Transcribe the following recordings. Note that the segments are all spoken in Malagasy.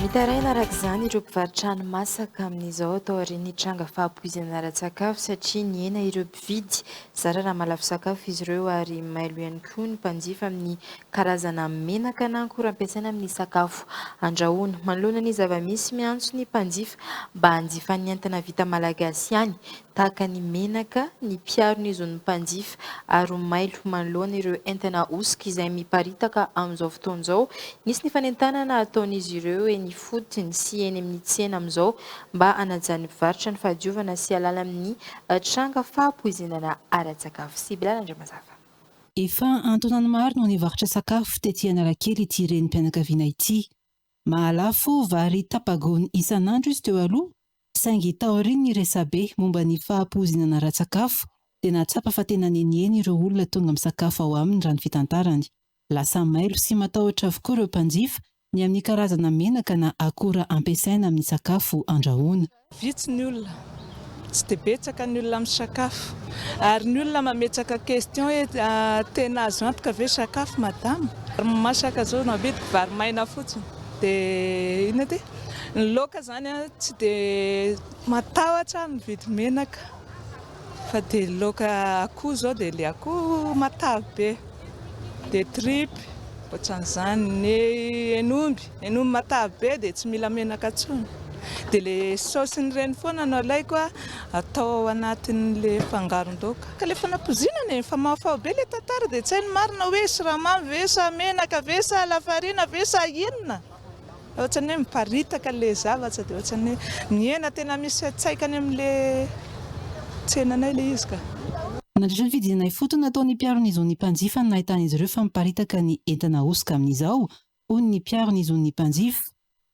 Mitaraina araka izany ireo mpivarotra hani-masaka amin'izao atao aorian'ny tranga fahampoizana ara-tsakafo satria ny hena ireo mpividy zara raha malafo sakafo izy ireo ary mailo ihany koa ny mpanjifa amin'ny karazana menaka na akora ampiasaina amin'ny sakafo andrahoana. Manoloana ny zava-misy miantso ny mpanjifa mba hanjifa ny entana vita malagasy ihany tahaka ny menaka, ny piaro ny zon'ny mpanjifa ary mailo manoloana ireo entana osika izay miparitaka amin'izao fotoana izao. Nisy ny fanentanana ataon'izy ireo eny fotony sy eny amin'ny tsena amin'izao mba hanajan'ny mpivarotra ny fahadiovana sy halala amin'ny tranga fahampoizinana ara-tsakafo. Sibilala Andriamazava. Efa antonany maro no nivarotra sakafo tetỳ Analakely ity renim-pianakaviana ity. Mahalafo vary tapagony isan'andro izy teo aloha, saingy taoriany ny resabe momba ny fahampoizinana ara-tsakafo dia nahatsapa fa tena nenieny ireo olona tonga misakafo ao aminy raha ny fitantarany. Lasa mailo sy matahotra avokoa ireo mpanjifa ny amin'ny karazana menaka na akora ampiasaina amin'ny sakafo andrahoana. Vitsy ny olona, tsy dia betsaka ny olona amin'ny sakafo. Ary ny olona mametsaka question hoe tena azo antoka ve sakafo madama? Masaka zao mabidy vary maina fotsiny. Dia ina ty? Ny laoka zany tsy dia matahotra mividy menaka. Fa dia laoka akoho zao dia ilay akoho matavy be. Dia tripy, ohatran'izany ny hen'omby matavy be dia tsy mila menaka intsony. Dia ilay saosiny ireny foana no alaiko atao ao anatin'ilay fangaron-daoka. Ka ilay fanapozinana efa mahafao be ilay tantara dia tsy hainy marina hoe siramamy ve sa menaka ve sa lafarina ve sa inona. Ohatran'ny hoe miparitaka ilay zavatra dia ohatran'ny hoe ny hena tena misy tsaikany amin'ilay tsenanay ilay izy ka. Nandritra ny fidinay fotony nataony piarony izony mpanjifa ny nahitana izy ireo fa miparitaka ny entana osika amin'izao, hoy ny piarony izony mpanjifa.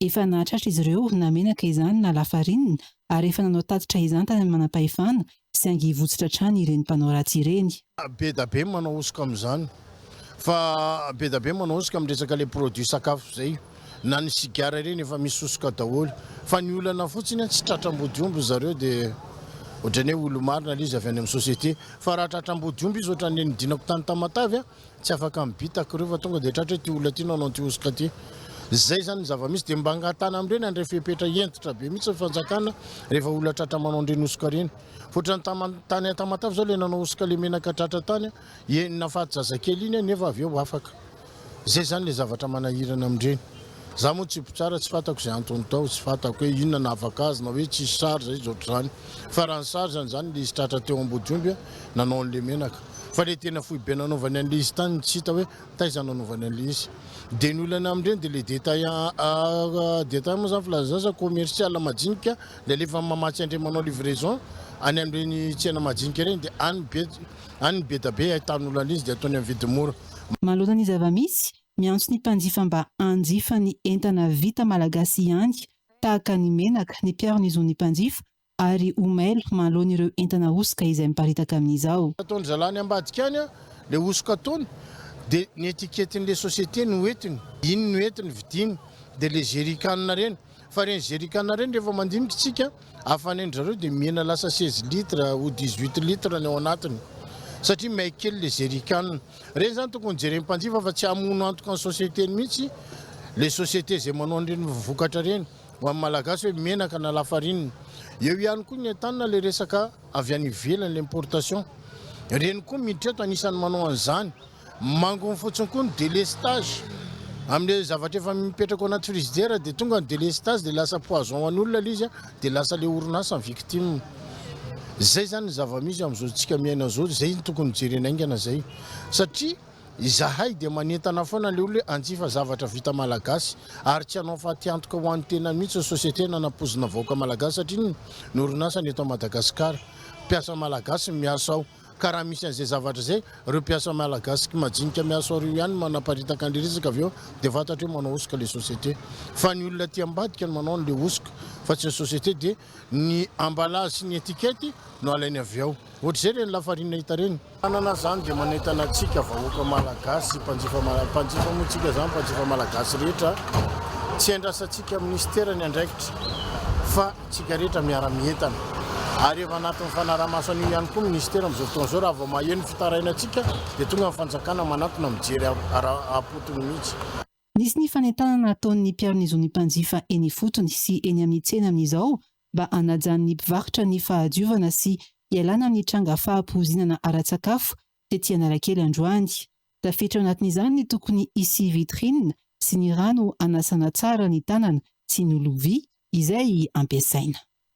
Efa nahatratra izy ireo na menaka izany na lafarinina ary efa nanao tatitra izany tany manam-pahefana saingy votsitra trany ireny mpanao ratsy ireny. Be da be manao osika amin'izany fa be da be manao osika amin'ny resaka ilay produit sakafo izay na ny sigara ireny efa misy osika daholo fa ny olana fotsiny tsy tratram-bodiomby zareo dia ohatrany hoe olo marina ilay izy avy any amin'ny société fa raha tratram-bodiomby izy ohatrany nidinako tany Tamatavy tsy afaka mibitaka ireo fa tonga dia tratra ty olona ty nanao ty osika ty. Zay zany zava-misy dia mba angatana amin'ireny andrefa petra entitra be mihitsy fanjakana rehefa olona tratra manao an'ireny osika ireny. Fotrany tany Tamatavy zao ilay nanao osika ilay menaka tratra tany enina faty zazakely iny nefa avy eo afaka. Zay zany ilay zavatra manahirana amin'ireny. Za moa tsy tsara tsy fatako izay antony tao, tsy fatako hoe inona na afaka azy na hoe tsy sary zay ohatr'izany. Fa raha ny sary zany ilay izy tratra teo ambodimby nanao an'ilay menaka. Fa ilay tena fohy be nanaovany an'ilay izy tany tsy hita hoe taiza nanaovany an'ilay izy. Dia ny olana amin'ireny dia ilay détail moa zany filazaza commercial majinika dia lefa mamatsy andreny manao livraison any amin'ireny tsena majinika ireny dia any be da be ahitan'olona an'izy dia ataony amin'ny vidiny mora. Manoloana ny zava-misy miantso ny mpanjifa mba hanjifa ny entana vita malagasy ihany tahaka ny menaka ny piarony izony mpanjifa ary omailo manoloana ireo entana osika izay miparitaka amin'izao. Ataony zalany ambadika any ilay osika ataony dia ny etiketin'ilay société no entiny, iny no entiny vidiny dia ilay jerrycan reny. Fa reny jerrycan reny rehefa mandinika tsika hafanendry zareo dia mihena lasa 16 litres ou 18 litres ny ao anatiny. Satria maika kely ilay jerrycan. Reny zany tokony jeren'ny mpanjifa fa tsy hamono antoka ny société mihitsy ilay société izay manao an'ireny vokatra reny ho amin'ny malagasy hoe menaka na lafarinina. Eo ihany koa ny entanina ilay resaka avy any ivelany l'importation. Reny koa miditra eto anisan'ny manao an'izany. Mangony fotsiny koa ny délestage amin'ilay zavatra efa mipetraka ao anaty frigidaire dia tonga ny délestage dia lasa poison an'olona ilay izy dia lasa ilay orinasa ny victime. Zay zany zava-misy amin'izao tsika miaina zao, zay tokony jerena aingana zay. Satria izahay dia manentana foana ilay olona hanjifa zavatra vita malagasy ary tsy hanao fahatyantoka ho an'ny tena mihitsy société nanapozina vahoaka malagasy satria ny orinasa ny eto Madagasikara mpiasa malagasy miasa ao. Ka raha misy an'izay zavatra zay ireo mpiasa malagasy majinika miasa ao ihany manaparitaka an'ilay resaka avy eo dia fantatra hoe manao osika ilay société. Fa ny olona ty ambadika no manao an'ilay osika fa tsy ny société dia ny emballage sy ny etikety no alainy avy ao. Ohatr'izay reny lafarinina hita reny. Anana zany dia manentana antsika vahoaka malagasy mpanjifa moa zany mpanjifa malagasy rehetra tsy andrasantsika ministera ny andraikitra fa tsika rehetra miara-mientana. Ary efa anatin'ny fanaraha-maso an'io ihany koa ministera amin'izao fotoana izao raha vao maheno fitaraina antsika dia tonga ny fanjakana manatona mijery apotony mihitsy. Nisy ny fanentanana nataon'ny mpiaro-ny mpanjifa eny fotony sy eny amin'ny tsena amin'izao mba hanajan'ny mpivarotra ny fahadiovana sy ialana amin'ny tranga fahampozinana ara-tsakafo tetỳ Analakely androany. Tafiditra ao anatin'izany ny tokony hisy vitrine sy ny rano hanasana tsara ny tanana sy ny lovia izay ampiasaina.